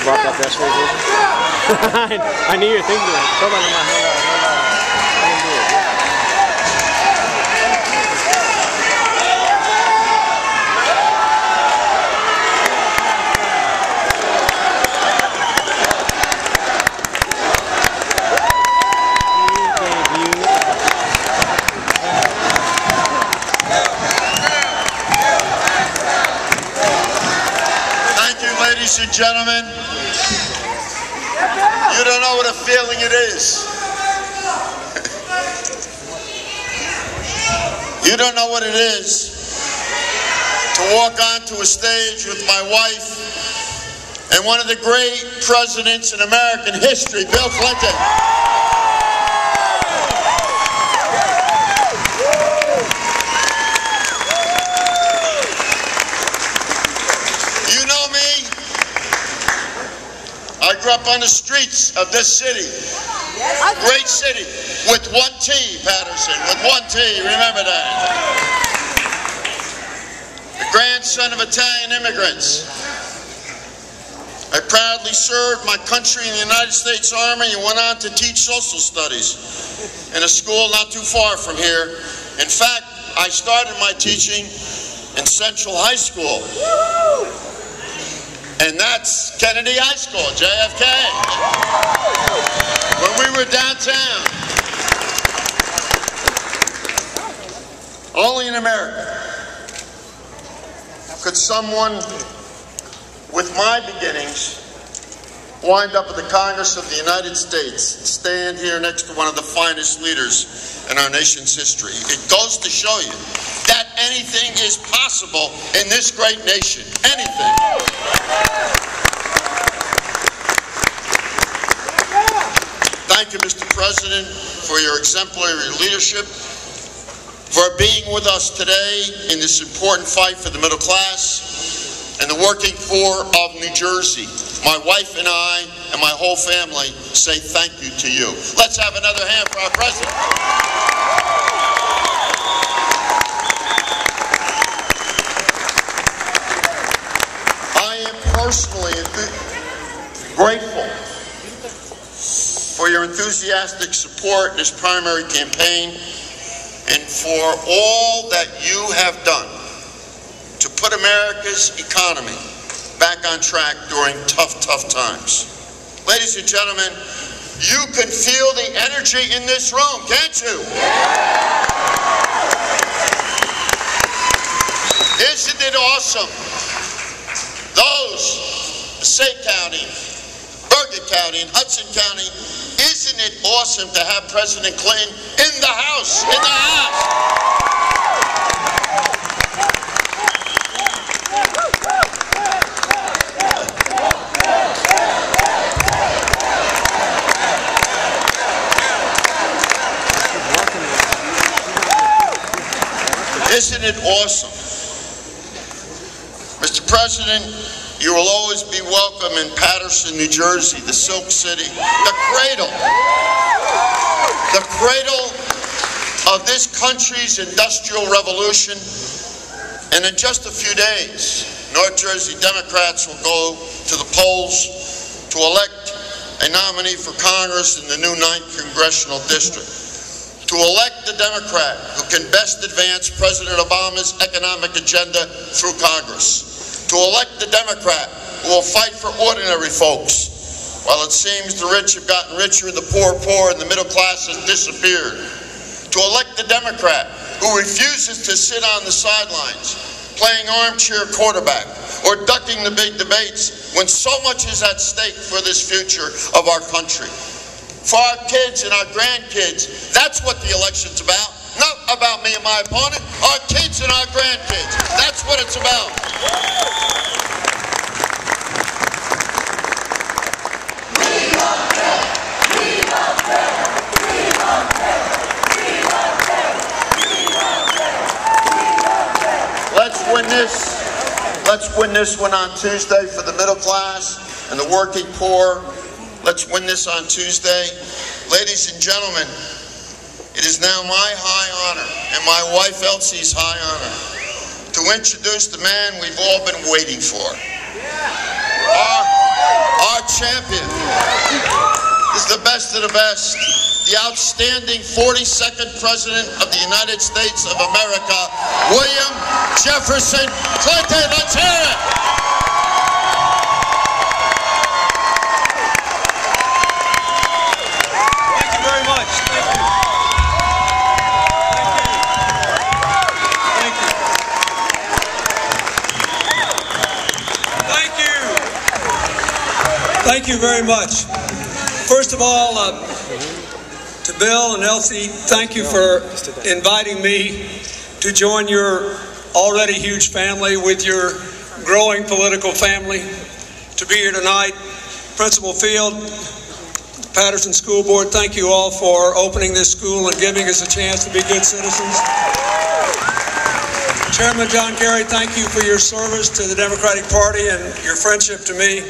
brought that press release. I knew you were thinking that. Toma nomás, no la do it. Ladies and gentlemen, you don't know what a feeling it is. You don't know what it is to walk onto a stage with my wife and one of the great presidents in American history, Bill Clinton. I grew up on the streets of this city, great city, with one T, Paterson, with one T, remember that. The grandson of Italian immigrants. I proudly served my country in the United States Army and went on to teach social studies in a school not too far from here. In fact, I started my teaching in Central High School. And that's Kennedy High School, JFK, when we were downtown. Only in America could someone with my beginnings wind up at the Congress of the United States and stand here next to one of the finest leaders in our nation's history. It goes to show you that anything is possible in this great nation. Anything. Thank you, Mr. President, for your exemplary leadership, for being with us today in this important fight for the middle class and the working poor of New Jersey. My wife and I and my whole family say thank you to you. Let's have another hand for our president. I am personally grateful for your enthusiastic support in this primary campaign and for all that you have done to put America's economy back on track during tough times. Ladies and gentlemen, you can feel the energy in this room, can't you? Isn't it awesome? Those, Passaic County, Bergen County, and Hudson County, isn't it awesome to have President Clinton in the House, Isn't it awesome? Mr. President, you will always be welcome in Paterson, New Jersey, the Silk City, the cradle of this country's industrial revolution. And in just a few days, North Jersey Democrats will go to the polls to elect a nominee for Congress in the new 9th Congressional District, to elect the Democrat who can best advance President Obama's economic agenda through Congress, to elect the Democrat who will fight for ordinary folks, while it seems the rich have gotten richer and the poor and the middle class has disappeared, to elect the Democrat who refuses to sit on the sidelines, playing armchair quarterback, or ducking the big debates when so much is at stake for this future of our country. For our kids and our grandkids, that's what the election's about. Not about me and my opponent, our kids and our grandkids. That's what it's about. Let's win this one on Tuesday for the middle class and the working poor. Let's win this on Tuesday. Ladies and gentlemen, it is now my high honor and my wife Elsie's high honor to introduce the man we've all been waiting for. Our champion is the best of the best, the outstanding 42nd President of the United States of America, William Jefferson Clinton. Let's hear it. Thank you very much. Thank you. Thank you very much. First of all, to Bill and Elsie, thank you for inviting me to join your already huge family with your growing political family to be here tonight. Principal Field, Paterson School Board, thank you all for opening this school and giving us a chance to be good citizens. Chairman John Kerry, thank you for your service to the Democratic Party and your friendship to me.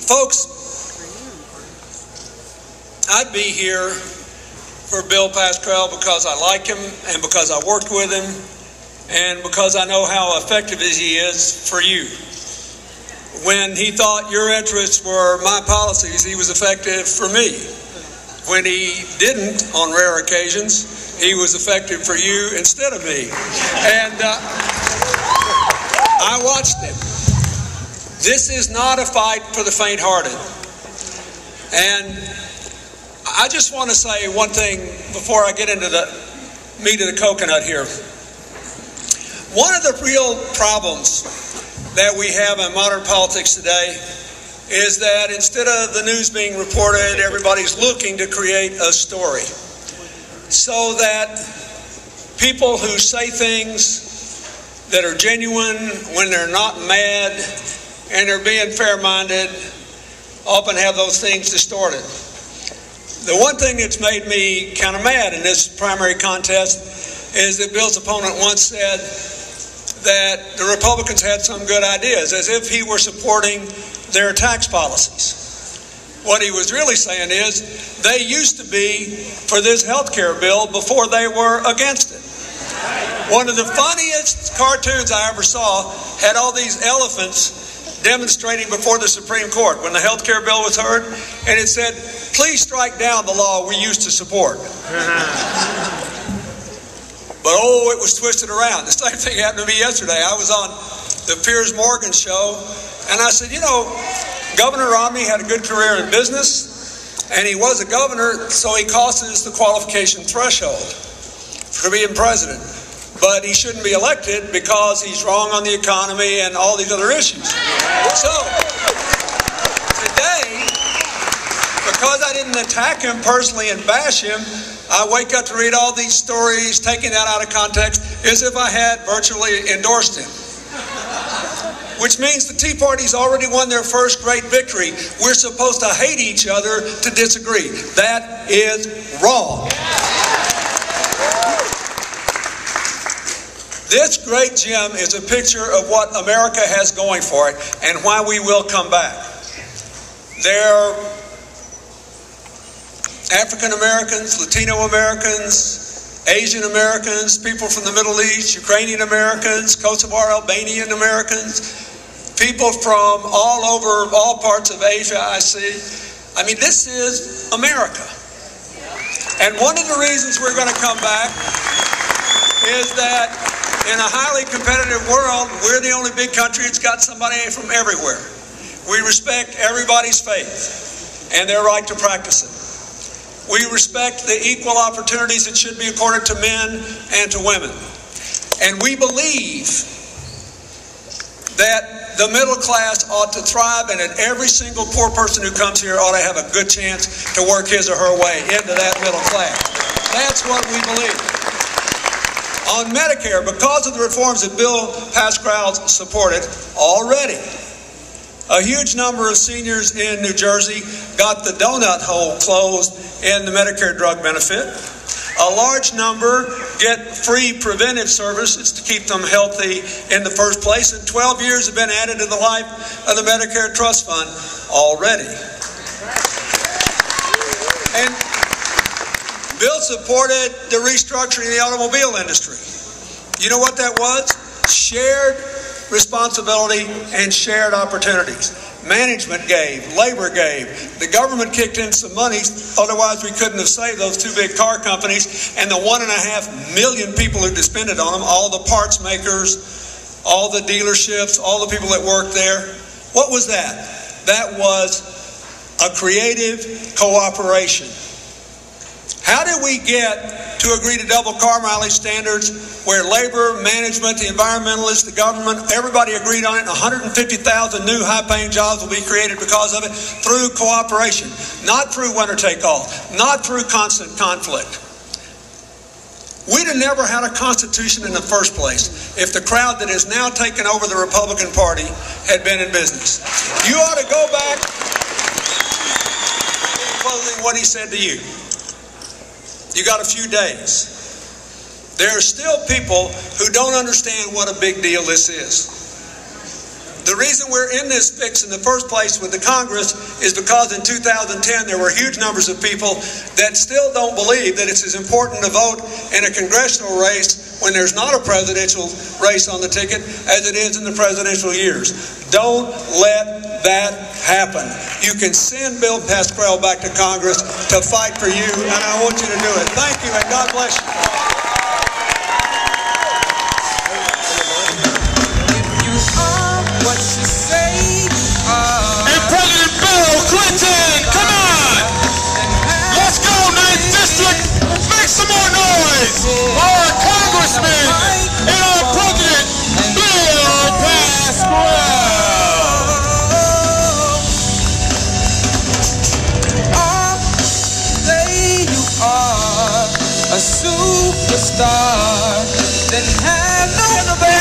Folks, I'd be here for Bill Pascrell because I like him and because I worked with him and because I know how effective he is for you. When he thought your interests were my policies, he was effective for me. When he didn't, on rare occasions, he was effective for you instead of me. And I watched him. This is not a fight for the faint-hearted. And I just want to say one thing before I get into the meat of the coconut here. One of the real problems that we have in modern politics today is that instead of the news being reported, everybody's looking to create a story so that people who say things that are genuine when they're not mad and they're being fair-minded often have those things distorted. The one thing that's made me kind of mad in this primary contest is that Bill's opponent once said that the Republicans had some good ideas, as if he were supporting their tax policies. What he was really saying is they used to be for this health care bill before they were against it. One of the funniest cartoons I ever saw had all these elephants demonstrating before the Supreme Court when the health care bill was heard, and it said, "Please strike down the law we used to support." But oh, it was twisted around. The same thing happened to me yesterday. I was on the Piers Morgan show, and I said, you know, Governor Romney had a good career in business, and he was a governor, so he crosses the qualification threshold for being president. But he shouldn't be elected because he's wrong on the economy and all these other issues. So, today, because I didn't attack him personally and bash him, I wake up to read all these stories, taking that out of context, as if I had virtually endorsed him. Which means the Tea Party's already won their first great victory. We're supposed to hate each other to disagree. That is wrong. This great gem is a picture of what America has going for it and why we will come back. There are African Americans, Latino Americans, Asian Americans, people from the Middle East, Ukrainian Americans, Kosovar Albanian Americans, people from all over, all parts of Asia I see. I mean, this is America. And one of the reasons we're going to come back is that in a highly competitive world, we're the only big country that's got somebody from everywhere. We respect everybody's faith and their right to practice it. We respect the equal opportunities that should be accorded to men and to women. And we believe that the middle class ought to thrive and that every single poor person who comes here ought to have a good chance to work his or her way into that middle class. That's what we believe. On Medicare, because of the reforms that Bill Pascrell supported already, a huge number of seniors in New Jersey got the donut hole closed in the Medicare drug benefit. A large number get free preventive services to keep them healthy in the first place, and 12 years have been added to the life of the Medicare Trust Fund already. And Bill supported the restructuring of the automobile industry. You know what that was? Shared responsibility, and shared opportunities. Management gave, labor gave, the government kicked in some money, otherwise we couldn't have saved those two big car companies and the 1.5 million people who depended on them, all the parts makers, all the dealerships, all the people that worked there. What was that? That was a creative cooperation. How did we get to agree to double car mileage standards where labor, management, the environmentalists, the government, everybody agreed on it, and 150,000 new high-paying jobs will be created because of it? Through cooperation, not through winner-take-all, not through constant conflict. We'd have never had a constitution in the first place if the crowd that has now taken over the Republican Party had been in business. You ought to go back in closing what he said to you. You got a few days. There are still people who don't understand what a big deal this is. The reason we're in this fix in the first place with the Congress is because in 2010 there were huge numbers of people that still don't believe that it's as important to vote in a congressional race when there's not a presidential race on the ticket as it is in the presidential years. Don't let that happen. You can send Bill Pascrell back to Congress to fight for you, and I want you to do it. Thank you, and God bless you. What you say, and President Bill Clinton, come on! Let's go, 9th District! Make some more noise for our Congressman and our President Bill Pascrell! Say you are a superstar, then have no band.